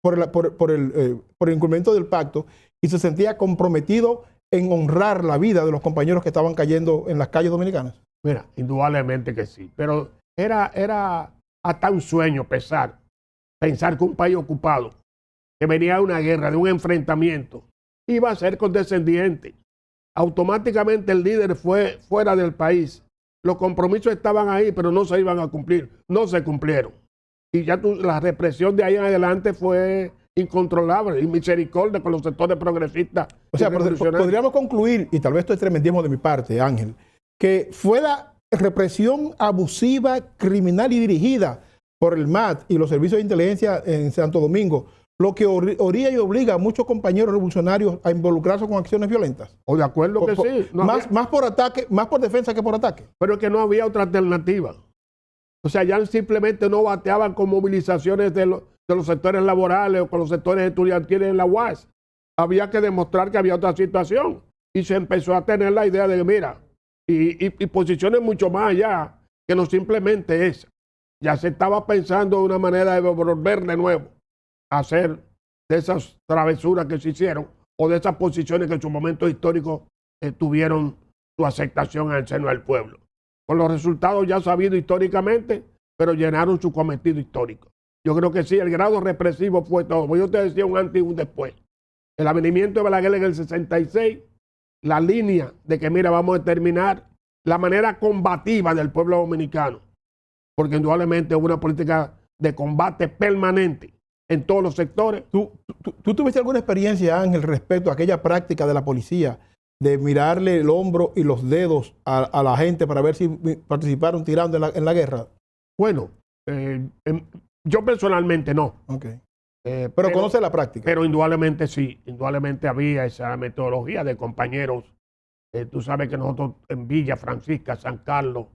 por el incumplimiento del pacto y se sentía comprometido en honrar la vida de los compañeros que estaban cayendo en las calles dominicanas? Mira, indudablemente que sí, pero era hasta un sueño pensar que un país ocupado, que venía de una guerra, de un enfrentamiento, iba a ser condescendiente. Automáticamente el líder fue fuera del país. Los compromisos estaban ahí, pero no se iban a cumplir, no se cumplieron. Y ya la represión de ahí en adelante fue incontrolable y misericordia con los sectores progresistas. O sea, podríamos concluir, y tal vez esto es tremendismo de mi parte, Ángel, que fue la represión abusiva, criminal y dirigida por el MAT y los servicios de inteligencia en Santo Domingo lo que orilla y obliga a muchos compañeros revolucionarios a involucrarse con acciones violentas. O de acuerdo que sí. No más por ataque, más por defensa que por ataque. Pero que no había otra alternativa. O sea, ya simplemente no bateaban con movilizaciones de los sectores laborales o con los sectores estudiantiles en la UAS. Había que demostrar que había otra situación. Y se empezó a tener la idea de, mira, y posiciones mucho más allá que no simplemente esa. ya se estaba pensando de una manera de volver de nuevo a hacer de esas travesuras que se hicieron o de esas posiciones que en su momento histórico tuvieron su aceptación en el seno del pueblo. Con los resultados ya sabidos históricamente, pero llenaron su cometido histórico. Yo creo que sí, el grado represivo fue todo. Yo te decía un antes y un después. El avenimiento de Balaguer en el 66, la línea de que, mira, vamos a terminar la manera combativa del pueblo dominicano, porque indudablemente hubo una política de combate permanente en todos los sectores. ¿Tú tuviste alguna experiencia, Ángel, respecto a aquella práctica de la policía de mirarle el hombro y los dedos a la gente para ver si participaron tirando en la guerra? Bueno, yo personalmente no. Okay. Pero conoce la práctica. Pero indudablemente sí, indudablemente había esa metodología de compañeros. Tú sabes que nosotros en Villa Francisca, San Carlos,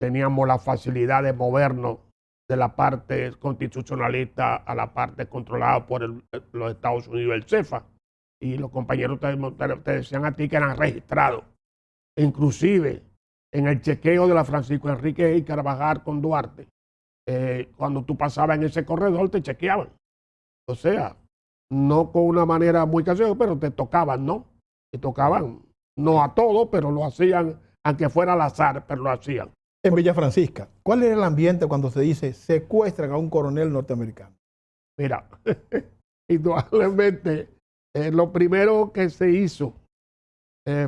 teníamos la facilidad de movernos de la parte constitucionalista a la parte controlada por los Estados Unidos, el CEFA. Y los compañeros te decían a ti que eran registrados. Inclusive en el chequeo de la Francisco Enrique y Carvajal con Duarte, cuando tú pasabas en ese corredor te chequeaban. O sea, no con una manera muy casual, pero te tocaban, ¿no? Te tocaban, no a todos, pero lo hacían, aunque fuera al azar, pero lo hacían. En Villa Francisca, ¿cuál era el ambiente cuando se dice secuestran a un coronel norteamericano? Mira, indudablemente, lo primero que se hizo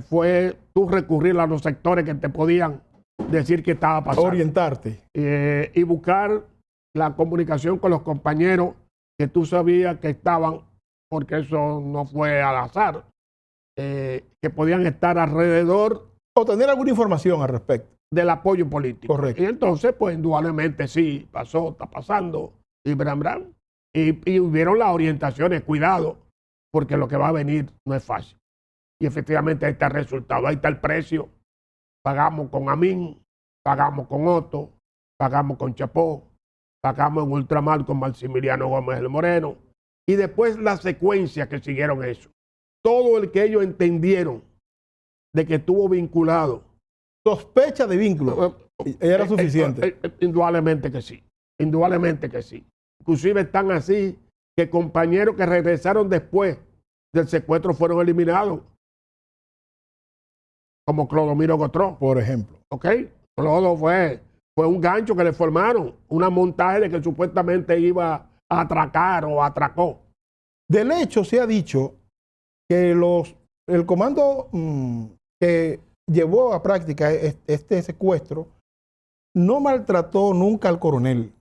fue tú recurrir a los sectores que te podían decir qué estaba pasando. Orientarte. Y buscar la comunicación con los compañeros que tú sabías que estaban, porque eso no fue al azar, que podían estar alrededor. O tener alguna información al respecto. Del apoyo político. Correcto. Y entonces, pues indudablemente sí, pasó, está pasando, y bram. Y hubieron las orientaciones, cuidado, porque lo que va a venir no es fácil. Y efectivamente ahí está el resultado, ahí está el precio. Pagamos con Amin, pagamos con Otto, pagamos con Chapó, pagamos en ultramar con Maximiliano Gómez el Moreno. Y después la secuencia que siguieron eso. Todo el que ellos entendieron de que estuvo vinculado. Sospecha de vínculo. Era suficiente. Indudablemente que sí. Indudablemente que sí. Inclusive están así que compañeros que regresaron después del secuestro fueron eliminados. Como Clodomiro Gotró. Por ejemplo. ¿Ok? Clodo fue un gancho que le formaron. Una montaje de que supuestamente iba a atracar o atracó. Del hecho se ha dicho que el comando que llevó a práctica este secuestro no maltrató nunca al coronel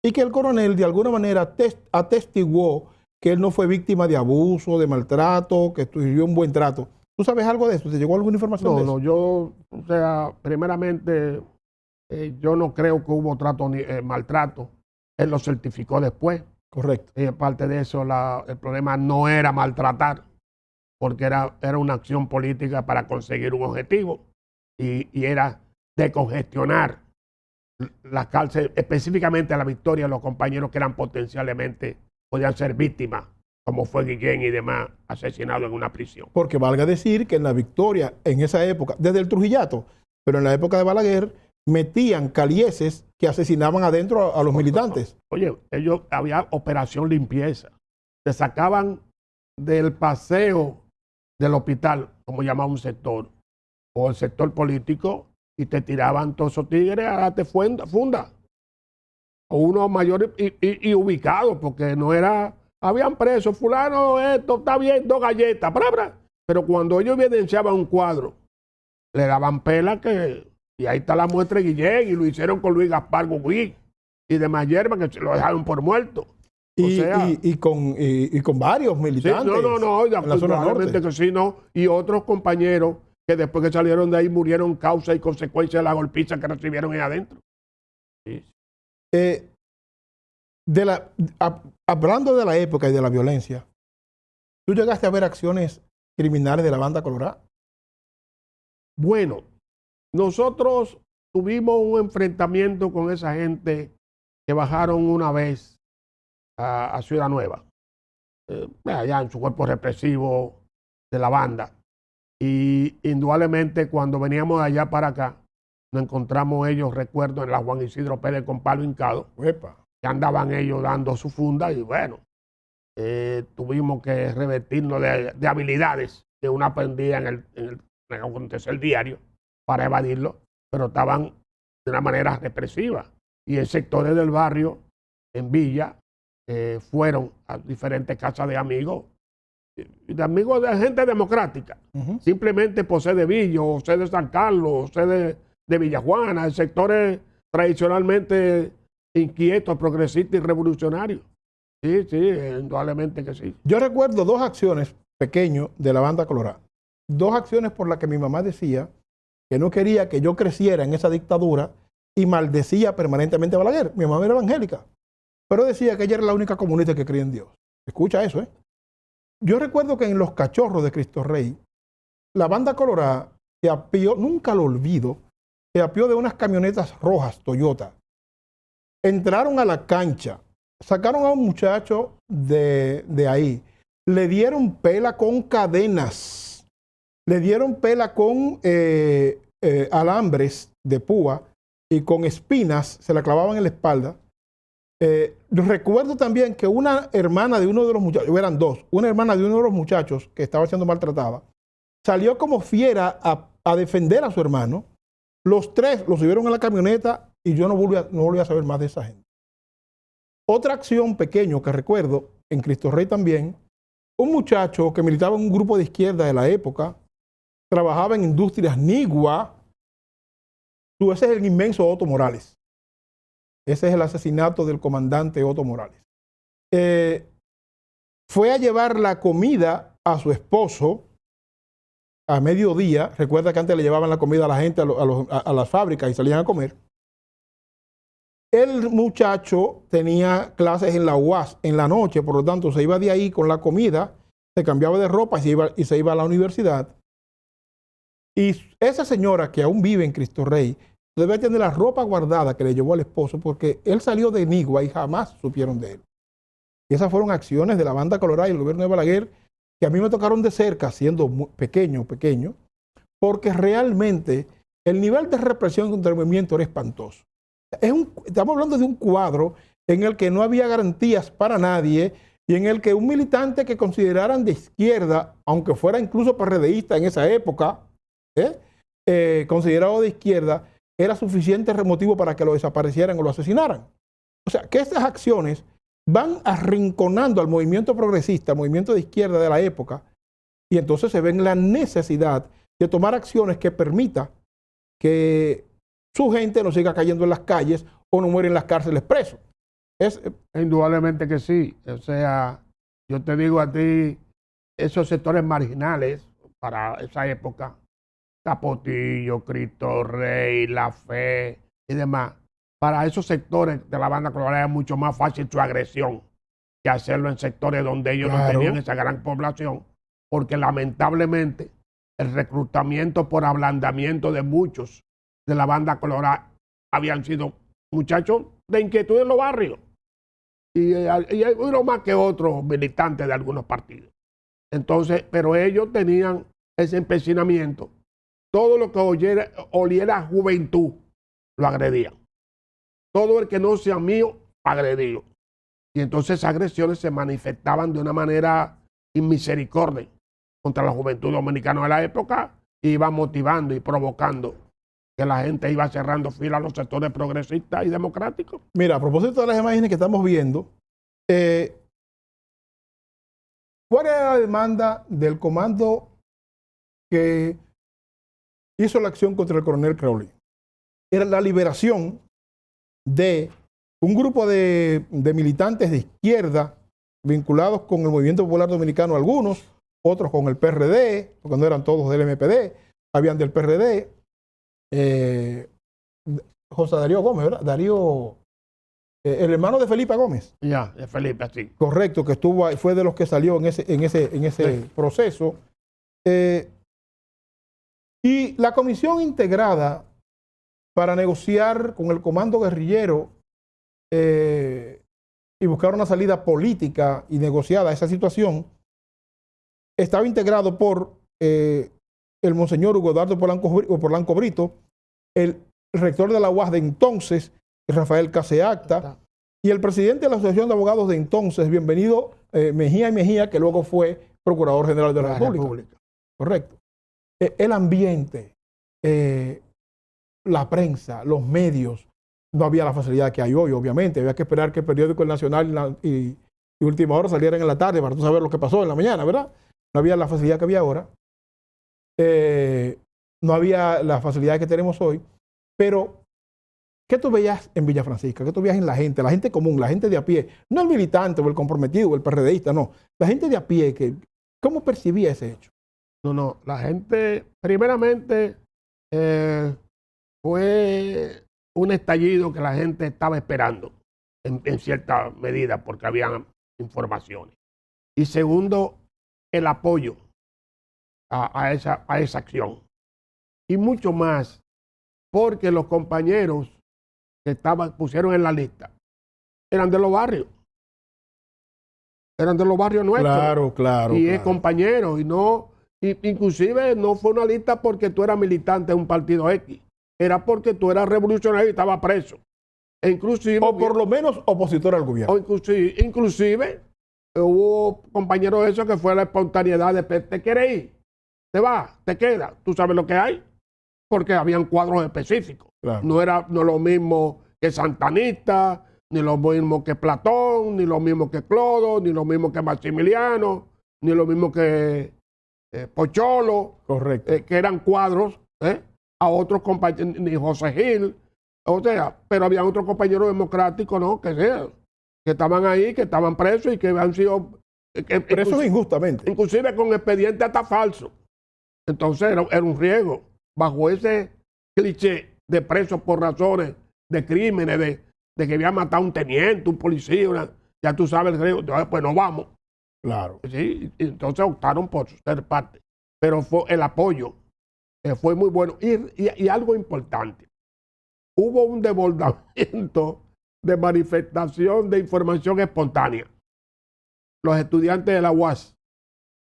y que el coronel de alguna manera atestiguó que él no fue víctima de abuso, de maltrato, que tuvo un buen trato. ¿Tú sabes algo de eso? ¿Te llegó alguna información de eso? No, yo, o sea, primeramente, yo no creo que hubo trato ni maltrato. Él lo certificó después. Correcto. Y aparte de eso, el problema no era maltratar, porque era una acción política para conseguir un objetivo y era decongestionar la cárcel, específicamente a La Victoria, los compañeros que eran potencialmente, podían ser víctimas, como fue Guillén y demás, asesinados en una prisión. Porque valga decir que en La Victoria, en esa época, desde el Trujillato, pero en la época de Balaguer, metían calieses que asesinaban adentro a los militantes. Oye, había operación limpieza. Se sacaban del paseo del hospital, como llamaba un sector, o el sector político, y te tiraban todos esos tigres a darte funda. O unos mayores y ubicados, porque no era, habían presos, fulano, esto está bien, 2 galletas, pero cuando ellos evidenciaban un cuadro, le daban pela y ahí está la muestra de Guillén, y lo hicieron con Luis Gaspar Gugui, y de Mayerba, que se lo dejaron por muerto. Y con varios militantes. Sí, no, en la zona norte. Que sí, no. Y otros compañeros que después que salieron de ahí murieron causa y consecuencia de la golpiza que recibieron ahí adentro. Sí. Hablando de la época y de la violencia, ¿tú llegaste a ver acciones criminales de la banda colorada? Bueno, nosotros tuvimos un enfrentamiento con esa gente que bajaron una vez a Ciudad Nueva, allá en su cuerpo represivo de la banda. Y indudablemente cuando veníamos de allá para acá, nos encontramos ellos, recuerdo, en la Juan Isidro Pérez con palo hincado, Uepa. que andaban ellos dando su funda y bueno, tuvimos que revertirnos de habilidades que uno aprendía en el acontecer diario para evadirlo, pero estaban de una manera represiva. Y en sectores del barrio, en Villa, fueron a diferentes casas de amigos, de amigos de gente democrática, simplemente por ser de Villa, o ser de San Carlos, o ser de Villajuana, en sectores tradicionalmente inquietos, progresistas y revolucionarios. Sí, indudablemente que sí. Yo recuerdo dos acciones pequeñas de la Banda Colorada. Dos acciones por las que mi mamá decía que no quería que yo creciera en esa dictadura y maldecía permanentemente a Balaguer. Mi mamá era evangélica, pero decía que ella era la única comunista que creía en Dios. Escucha eso, ¿eh? Yo recuerdo que en Los Cachorros de Cristo Rey, la Banda Colorada se apió, nunca lo olvido, se apió de unas camionetas rojas Toyota. Entraron a la cancha, sacaron a un muchacho de ahí, le dieron pela con cadenas, le dieron pela con alambres de púa y con espinas, se la clavaban en la espalda. Recuerdo también que una hermana de uno de los muchachos, eran dos, una hermana de uno de los muchachos que estaba siendo maltratada, salió como fiera a defender a su hermano. Los tres los subieron a la camioneta y yo no volví a saber más de esa gente. Otra acción pequeña que recuerdo, en Cristo Rey también, un muchacho que militaba en un grupo de izquierda de la época, trabajaba en Industrias Nigua. Ese es el inmenso Otto Morales. Ese es el asesinato del comandante Otto Morales. Fue a llevar la comida a su esposo a mediodía. Recuerda que antes le llevaban la comida a la gente a las fábricas y salían a comer. El muchacho tenía clases en la UAS en la noche, por lo tanto se iba de ahí con la comida, se cambiaba de ropa y se iba a la universidad. Y esa señora que aún vive en Cristo Rey debe tener la ropa guardada que le llevó al esposo porque él salió de Nigua y jamás supieron de él. Y esas fueron acciones de la Banda Colorada y el gobierno de Balaguer que a mí me tocaron de cerca siendo pequeño, porque realmente el nivel de represión contra el movimiento era espantoso. Estamos hablando de un cuadro en el que no había garantías para nadie y en el que un militante que consideraran de izquierda, aunque fuera incluso PRDista en esa época, considerado de izquierda, era suficiente motivo para que lo desaparecieran o lo asesinaran. O sea, que estas acciones van arrinconando al movimiento progresista, al movimiento de izquierda de la época, y entonces se ven la necesidad de tomar acciones que permita que su gente no siga cayendo en las calles o no muere en las cárceles preso. Indudablemente que sí. O sea, yo te digo a ti, esos sectores marginales para esa época, Capotillo, Cristo Rey, La Fe y demás, para esos sectores de la Banda Colorada es mucho más fácil su agresión que hacerlo en sectores donde ellos no tenían esa gran población, porque lamentablemente el reclutamiento por ablandamiento de muchos de la Banda Colorada habían sido muchachos de inquietud en los barrios y hay uno más que otros militantes de algunos partidos. Entonces, pero ellos tenían ese empecinamiento. Todo lo que oliera a juventud lo agredían. Todo el que no sea mío, agredido. Y entonces esas agresiones se manifestaban de una manera inmisericordia contra la juventud dominicana de la época y iban motivando y provocando que la gente iba cerrando fila a los sectores progresistas y democráticos. Mira, a propósito de las imágenes que estamos viendo, ¿cuál era la demanda del comando que hizo la acción contra el coronel Crowley? Era la liberación de un grupo de militantes de izquierda vinculados con el Movimiento Popular Dominicano, algunos, otros con el PRD, porque no eran todos del MPD, habían del PRD, José Darío Gómez, ¿verdad? Darío, el hermano de Felipe Gómez. Ya, de Felipe, sí. Correcto, que estuvo, fue de los que salió en ese proceso. Y la comisión integrada para negociar con el comando guerrillero y buscar una salida política y negociada a esa situación, estaba integrado por el monseñor Hugo Eduardo Polanco Brito, el el rector de la UAS de entonces, Rafael Caseacta, y el presidente de la Asociación de Abogados de entonces, bienvenido Mejía y Mejía, que luego fue Procurador General de la República. Correcto. El ambiente, la prensa, los medios, no había la facilidad que hay hoy, obviamente. Había que esperar que el periódico El Nacional y Última Hora salieran en la tarde para tú saber lo que pasó en la mañana, ¿verdad? No había la facilidad que había ahora. No había la facilidad que tenemos hoy. Pero, ¿qué tú veías en Villa Francisca? ¿Qué tú veías en la gente común, la gente de a pie? No el militante o el comprometido o el PRDista, no. La gente de a pie, ¿cómo percibía ese hecho? No, la gente, primeramente, fue un estallido que la gente estaba esperando en cierta medida porque había informaciones. Y segundo, el apoyo a esa acción. Y mucho más porque los compañeros que pusieron en la lista eran de los barrios. Eran de los barrios nuestros. Claro. Y es compañero. Inclusive no fue una lista porque tú eras militante de un partido X. Era porque tú eras revolucionario y estabas preso. O por lo menos opositor al gobierno. Inclusive hubo compañeros de esos que fue la espontaneidad de ¿te quieres ir? ¿Te vas? ¿Te quedas? ¿Tú sabes lo que hay? Porque habían cuadros específicos. Claro. No era lo mismo que Santanista, ni lo mismo que Platón, ni lo mismo que Clodo, ni lo mismo que Maximiliano, ni lo mismo que Pocholo. Correcto. Que eran cuadros a otros compañeros, ni José Gil. O sea, pero había otros compañeros democráticos, ¿no? Que estaban ahí, que estaban presos y que habían sido... presos injustamente. Inclusive con expediente hasta falso. Entonces era un riesgo. Bajo ese cliché de presos por razones de crímenes, de que había matado a un teniente, un policía, ya tú sabes el riesgo. Pues no vamos. Claro. Sí, entonces optaron por ser parte. Pero el apoyo fue muy bueno. Y algo importante. Hubo un desbordamiento de manifestación de información espontánea. Los estudiantes de la UAS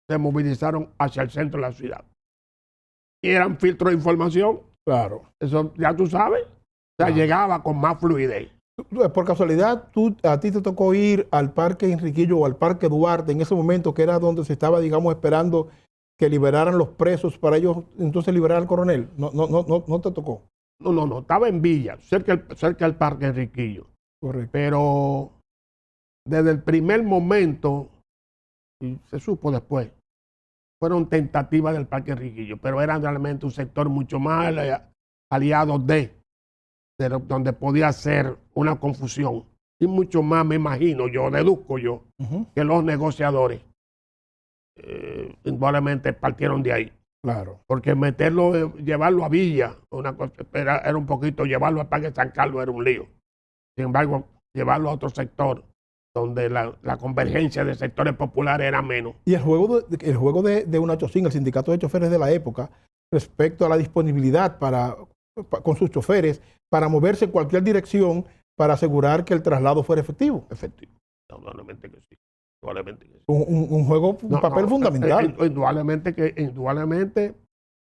se movilizaron hacia el centro de la ciudad. Y eran filtros de información. Claro. Eso ya tú sabes. O sea, llegaba con más fluidez. Por casualidad, a ti te tocó ir al Parque Enriquillo o al Parque Duarte en ese momento que era donde se estaba, digamos, esperando que liberaran los presos para ellos entonces liberar al coronel. No te tocó. No. Estaba en Villa, cerca del Parque Enriquillo. Correcto. Pero desde el primer momento, y se supo después, fueron tentativas del Parque Enriquillo, pero eran realmente un sector mucho más aliado de donde podía ser una confusión. Y mucho más, me imagino, deduzco yo, que los negociadores indudablemente partieron de ahí. Claro. Porque llevarlo a Villa, era un poquito, llevarlo al Parque San Carlos era un lío. Sin embargo, llevarlo a otro sector, donde la convergencia de sectores populares era menos. Y el juego de UNACHOSIN, el sindicato de choferes de la época, respecto a la disponibilidad con sus choferes para moverse en cualquier dirección para asegurar que el traslado fuera efectivo. Efectivo. Indudablemente que sí. Un papel fundamental. Indudablemente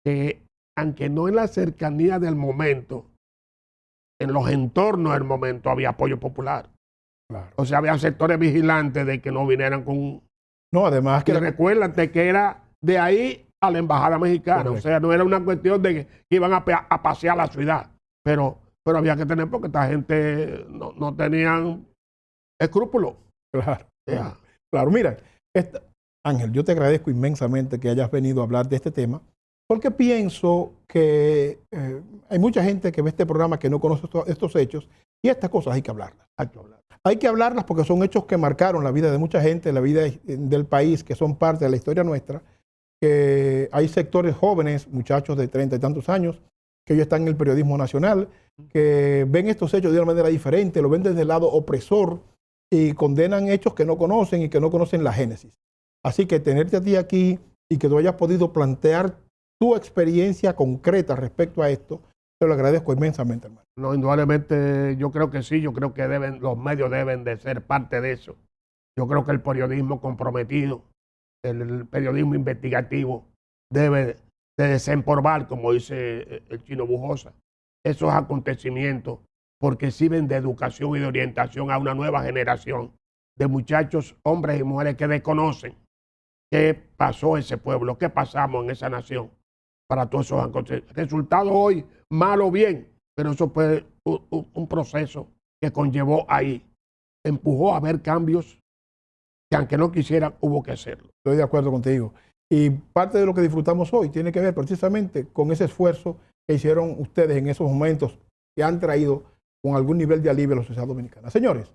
que, aunque no en la cercanía del momento, en los entornos del momento había apoyo popular. Claro. O sea, había sectores vigilantes de que no vinieran con... No, además que... Recuérdate que era de ahí a la embajada mexicana. Correcto. O sea, no era una cuestión de que iban a pasear la ciudad. Pero había que tener, porque esta gente no tenían escrúpulos. Claro. Claro, mira, Ángel, yo te agradezco inmensamente que hayas venido a hablar de este tema, porque pienso que hay mucha gente que ve este programa que no conoce estos hechos, y estas cosas hay que hablarlas. Hay que hablarlas porque son hechos que marcaron la vida de mucha gente, la vida del país, que son parte de la historia nuestra, que hay sectores jóvenes, muchachos de 30 y tantos años, que hoy están en el periodismo nacional, que ven estos hechos de una manera diferente, lo ven desde el lado opresor, y condenan hechos que no conocen y que no conocen la génesis. Así que tenerte a ti aquí y que tú hayas podido plantear tu experiencia concreta respecto a esto, te lo agradezco inmensamente, hermano. No, indudablemente yo creo que sí, yo creo que los medios deben de ser parte de eso. Yo creo que el periodismo comprometido, el periodismo investigativo debe de desempolvar, como dice el Chino Bujosa, esos acontecimientos porque sirven de educación y de orientación a una nueva generación de muchachos, hombres y mujeres que desconocen qué pasó en ese pueblo, qué pasamos en esa nación para todos esos acontecimientos. Resultado hoy, mal o bien, pero eso fue un proceso que conllevó ahí, empujó a ver cambios que aunque no quisieran, hubo que hacerlo. Estoy de acuerdo contigo. Y parte de lo que disfrutamos hoy tiene que ver precisamente con ese esfuerzo que hicieron ustedes en esos momentos que han traído con algún nivel de alivio a la sociedad dominicana. Señores,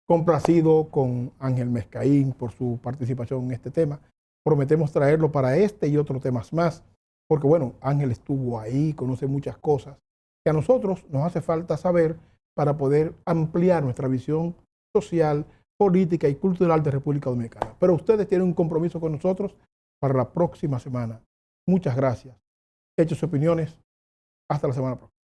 complacido con Ángel Mezcaín por su participación en este tema. Prometemos traerlo para este y otros temas más, porque bueno, Ángel estuvo ahí, conoce muchas cosas que a nosotros nos hace falta saber para poder ampliar nuestra visión social, política y cultural de República Dominicana. Pero ustedes tienen un compromiso con nosotros para la próxima semana. Muchas gracias. Hechos y opiniones. Hasta la semana próxima.